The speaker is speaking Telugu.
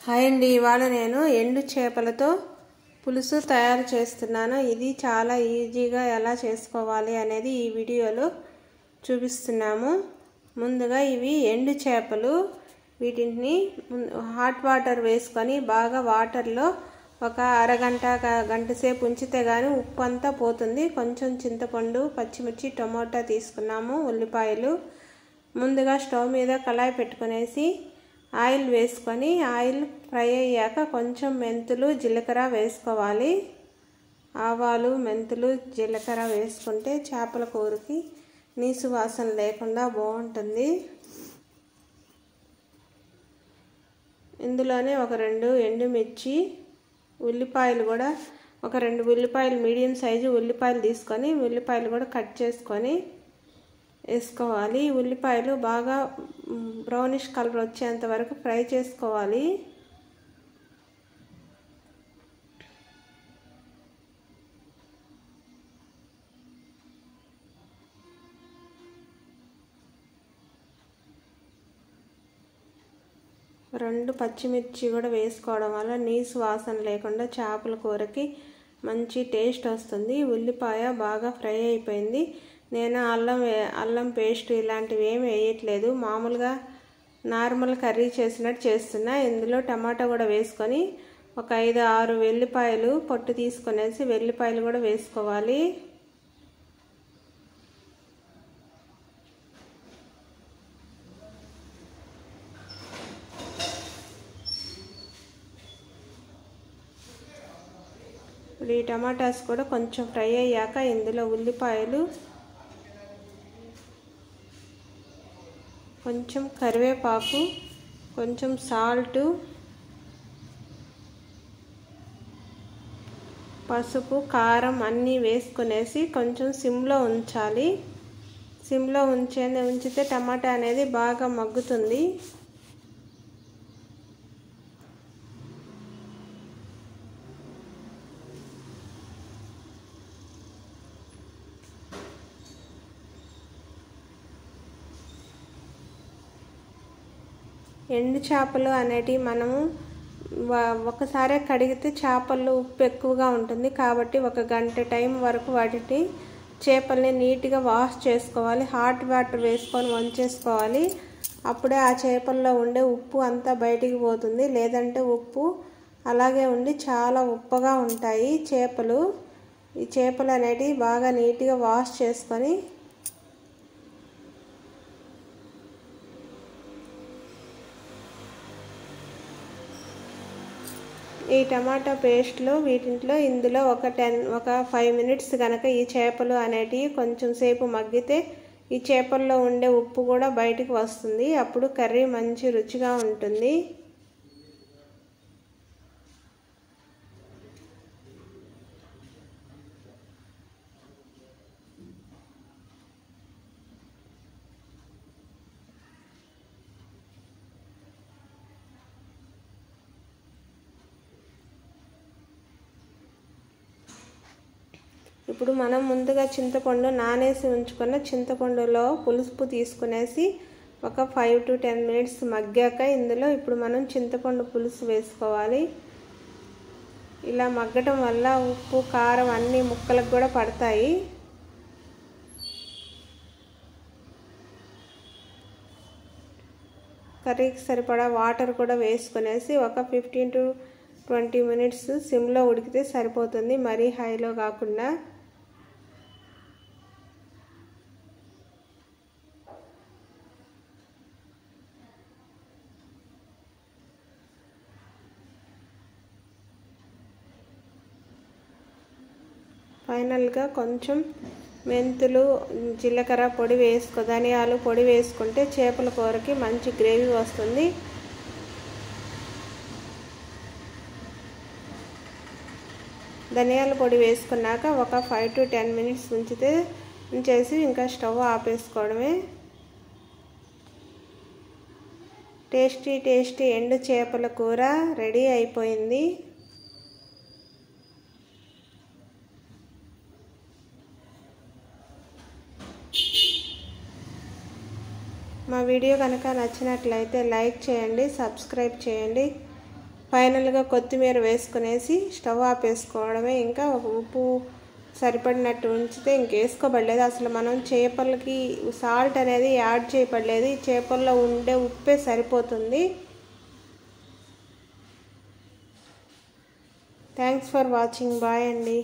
హాయ్ అండి, ఇవాళ నేను ఎండు చేపలతో పులుసు తయారు చేస్తున్నాను. ఇది చాలా ఈజీగా ఎలా చేసుకోవాలి అనేది ఈ వీడియోలో చూపిస్తున్నాము. ముందుగా ఇవి ఎండు చేపలు. వీటిని హాట్ వాటర్ వేసుకొని బాగా వాటర్లో ఒక అరగంట గంట సేపు ఉంచితే గానీ ఉప్పు అంతా పోతుంది. కొంచెం చింతపండు, పచ్చిమిర్చి, టమోటా తీసుకున్నాము, ఉల్లిపాయలు. ముందుగా స్టవ్ మీద కళాయి పెట్టుకునేసి ఆయిల్ వేసుకొని ఆయిల్ ఫ్రై అయ్యాక కొంచెం మెంతులు, జీలకర్ర వేసుకోవాలి. ఆవాలు, మెంతులు, జీలకర్ర వేసుకుంటే చేపల కూరకి నీసు వాసన లేకుండా బాగుంటుంది. ఇందులోనే ఒక 2 ఎండుమిర్చి, ఉల్లిపాయలు కూడా ఒక 2 ఉల్లిపాయలు, మీడియం సైజు ఉల్లిపాయలు తీసుకొని ఉల్లిపాయలు కూడా కట్ చేసుకొని వేసుకోవాలి. ఉల్లిపాయలు బాగా బ్రౌనిష్ కలర్ వచ్చేంత వరకు ఫ్రై చేసుకోవాలి. రెండు పచ్చిమిర్చి కూడా వేసుకోవడం వల్ల నీసు వాసన లేకుండా చేపల కూరకి మంచి టేస్ట్ వస్తుంది. ఉల్లిపాయ బాగా ఫ్రై అయిపోయింది. నేను అల్లం పేస్ట్ ఇలాంటివి ఏమి వేయట్లేదు, మామూలుగా నార్మల్ కర్రీ చేసినట్టు చేస్తున్నా. ఇందులో టమాటా కూడా వేసుకొని ఒక 5-6 వెల్లిపాయలు పొట్టు తీసుకొనేసి వెల్లిపాయలు కూడా వేసుకోవాలి. ఈ టమాటాస్ కూడా కొంచెం ఫ్రై అయ్యాక ఇందులో ఉల్లిపాయలు, కొంచెం కరివేపాకు, కొంచెం సాల్ట్, పసుపు, కారం అన్నీ వేసుకునేసి కొంచెం సిమ్లో ఉంచాలి. సిమ్లో ఉంచితే టమాటా అనేది బాగా మగ్గుతుంది. ఎండు చేపలు అనేటివి మనము ఒకసారి కడిగితే చేపల్లో ఉప్పు ఎక్కువగా ఉంటుంది కాబట్టి 1 గంట టైం వరకు వాటిని చేపల్ని నీట్గా వాష్ చేసుకోవాలి. హాట్ వాటర్ వేసుకొని వంచేసుకోవాలి. అప్పుడే ఆ చేపల్లో ఉండే ఉప్పు అంతా బయటికి పోతుంది. లేదంటే ఉప్పు అలాగే ఉండి చాలా ఉప్పగా ఉంటాయి చేపలు. ఈ చేపలు అనేటివి బాగా నీట్గా వాష్ చేసుకొని ఈ టమాటా పేస్ట్లో ఇందులో ఒక 5 మినిట్స్ కనుక ఈ చేపలు అనేటివి కొంచెం సేపు మగ్గితే ఈ చేపల్లో ఉండే ఉప్పు కూడా బయటికి వస్తుంది. అప్పుడు కర్రీ మంచి రుచిగా ఉంటుంది. ఇప్పుడు మనం ముందుగా చింతపండు నానేసి ఉంచుకున్న చింతపండులో పులుసు తీసుకునేసి ఒక 5 to 10 మినిట్స్ మగ్గాక ఇందులో ఇప్పుడు మనం చింతపండు పులుసు వేసుకోవాలి. ఇలా మగ్గటం వల్ల ఉప్పు, కారం అన్నీ ముక్కలకు కూడా పడతాయి. కర్రీకి సరిపడా వాటర్ కూడా వేసుకునేసి ఒక 15 to 20 మినిట్స్ సిమ్లో ఉడికితే సరిపోతుంది, మరీ హైలో కాకుండా. ఫైనల్గా కొంచెం మెంతులు, జీలకర్ర పొడి ధనియాలు పొడి వేసుకుంటే చేపల కూరకి మంచి గ్రేవీ వస్తుంది. ధనియాల పొడి వేసుకున్నాక ఒక 5 to 10 మినిట్స్ ఉంచేసి ఇంకా స్టవ్ ఆపేసుకోవడమే. టేస్టీ ఎండు చేపల కూర రెడీ అయిపోయింది. మా వీడియో కనుక నచ్చినట్లయితే లైక్ చేయండి, సబ్స్క్రైబ్ చేయండి. ఫైనల్గా కొత్తిమీర వేసుకునేసి స్టవ్ ఆపేసుకోవడమే. ఇంకా ఉప్పు సరిపడినట్టు ఉంచితే ఇంకేసుకోబడలేదు. అసలు మనం చేపలకి సాల్ట్ అనేది యాడ్ చేయబడలేదు. ఈ చేపల్లో ఉండే ఉప్పే సరిపోతుంది. Thanks for watching. బాయ్ అండి.